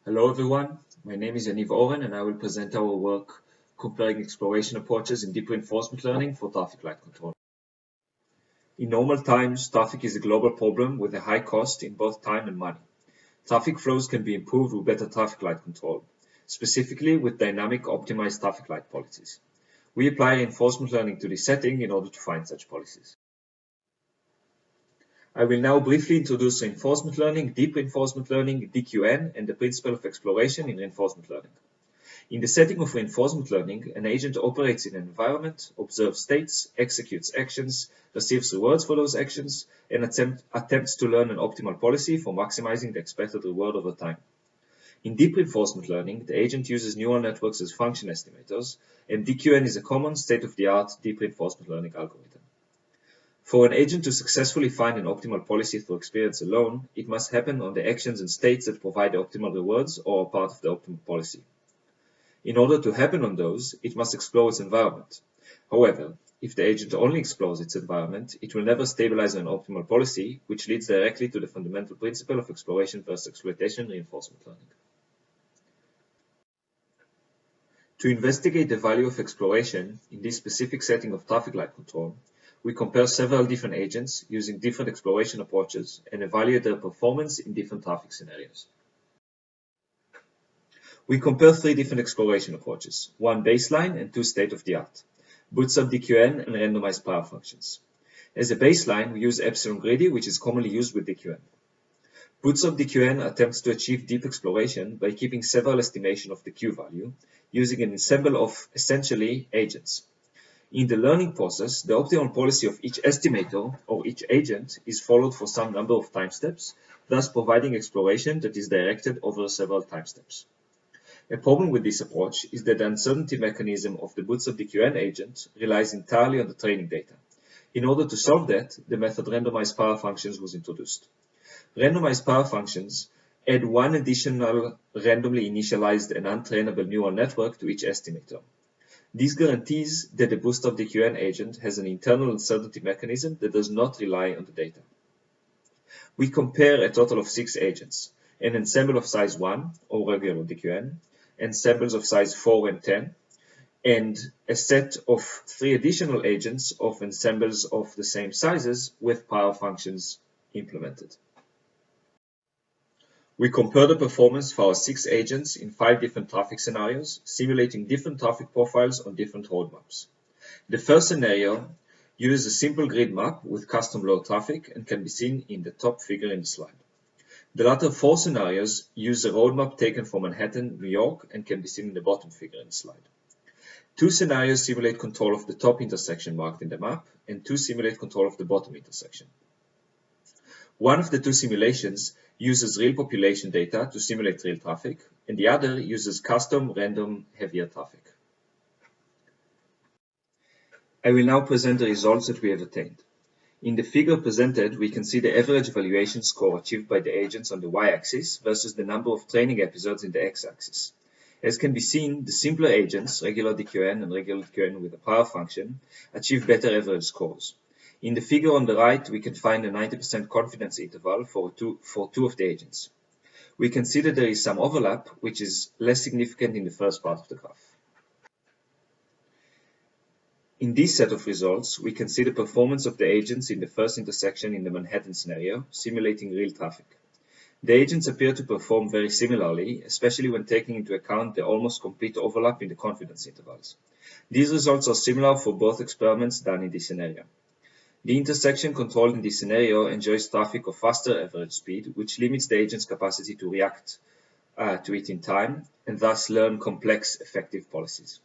Hello everyone, my name is Yaniv Oren and I will present our work comparing exploration approaches in deep reinforcement learning for traffic light control. In normal times, traffic is a global problem with a high cost in both time and money. Traffic flows can be improved with better traffic light control, specifically with dynamic optimized traffic light policies. We apply reinforcement learning to this setting in order to find such policies. I will now briefly introduce reinforcement learning, deep reinforcement learning, DQN, and the principle of exploration in reinforcement learning. In the setting of reinforcement learning, an agent operates in an environment, observes states, executes actions, receives rewards for those actions, and attempts to learn an optimal policy for maximizing the expected reward over time. In deep reinforcement learning, the agent uses neural networks as function estimators, and DQN is a common state-of-the-art deep reinforcement learning algorithm. For an agent to successfully find an optimal policy through experience alone, it must happen on the actions and states that provide the optimal rewards or are part of the optimal policy. In order to happen on those, it must explore its environment. However, if the agent only explores its environment, it will never stabilize an optimal policy, which leads directly to the fundamental principle of exploration versus exploitation reinforcement learning. To investigate the value of exploration in this specific setting of traffic light control, we compare several different agents using different exploration approaches and evaluate their performance in different traffic scenarios. We compare three different exploration approaches, one baseline and two state-of-the-art, bootstrap DQN and randomized power functions. As a baseline, we use epsilon greedy, which is commonly used with DQN. Bootstrap DQN attempts to achieve deep exploration by keeping several estimations of the Q value, using an ensemble of essentially agents. In the learning process, the optimal policy of each estimator or each agent is followed for some number of time steps, thus providing exploration that is directed over several time steps. A problem with this approach is that the uncertainty mechanism of the bootstrap DQN agent relies entirely on the training data. In order to solve that, the method randomized power functions was introduced. Randomized power functions add one additional randomly initialized and untrainable neural network to each estimator. This guarantees that the bootstrap DQN agent has an internal uncertainty mechanism that does not rely on the data. We compare a total of 6 agents, an ensemble of size 1, or regular DQN, ensembles of size 4 and 10, and a set of 3 additional agents of ensembles of the same sizes with power functions implemented. We compare the performance for our 6 agents in 5 different traffic scenarios, simulating different traffic profiles on different road maps. The first scenario uses a simple grid map with custom load traffic and can be seen in the top figure in the slide. The latter 4 scenarios use a road map taken from Manhattan, New York, and can be seen in the bottom figure in the slide. 2 scenarios simulate control of the top intersection marked in the map, and 2 simulate control of the bottom intersection. One of the 2 simulations uses real population data to simulate real traffic, and the other uses custom random heavier traffic. I will now present the results that we have attained. In the figure presented, we can see the average evaluation score achieved by the agents on the y-axis versus the number of training episodes in the x-axis. As can be seen, the simpler agents, regular DQN and regular DQN with a power function, achieve better average scores. In the figure on the right, we can find a 90% confidence interval for two of the agents. We can see that there is some overlap, which is less significant in the first part of the graph. In this set of results, we can see the performance of the agents in the first intersection in the Manhattan scenario, simulating real traffic. The agents appear to perform very similarly, especially when taking into account the almost complete overlap in the confidence intervals. These results are similar for both experiments done in this scenario. The intersection controlled in this scenario enjoys traffic of faster average speed, which limits the agent's capacity to react to it in time, and thus learn complex, effective policies.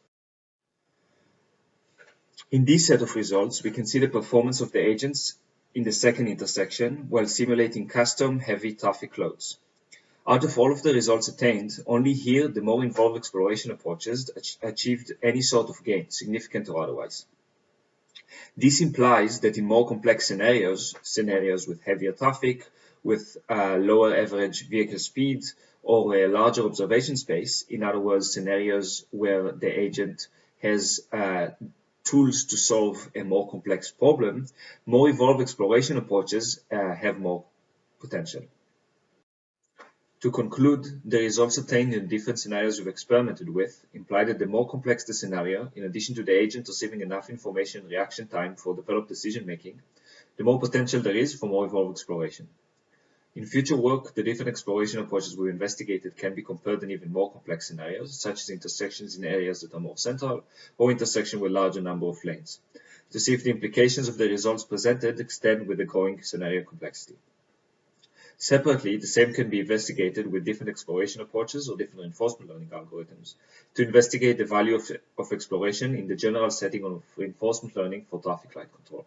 In this set of results, we can see the performance of the agents in the second intersection while simulating custom heavy traffic loads. Out of all of the results attained, only here the more involved exploration approaches achieved any sort of gain, significant or otherwise. This implies that in more complex scenarios with heavier traffic, with lower average vehicle speed, or a larger observation space, in other words, scenarios where the agent has tools to solve a more complex problem, more evolved exploration approaches have more potential. To conclude, the results obtained in different scenarios we've experimented with imply that the more complex the scenario, in addition to the agent receiving enough information and reaction time for developed decision making, the more potential there is for more evolved exploration. In future work, the different exploration approaches we've investigated can be compared in even more complex scenarios, such as intersections in areas that are more central, or intersection with a larger number of lanes, to see if the implications of the results presented extend with the growing scenario complexity. Separately, the same can be investigated with different exploration approaches or different reinforcement learning algorithms to investigate the value of exploration in the general setting of reinforcement learning for traffic light control.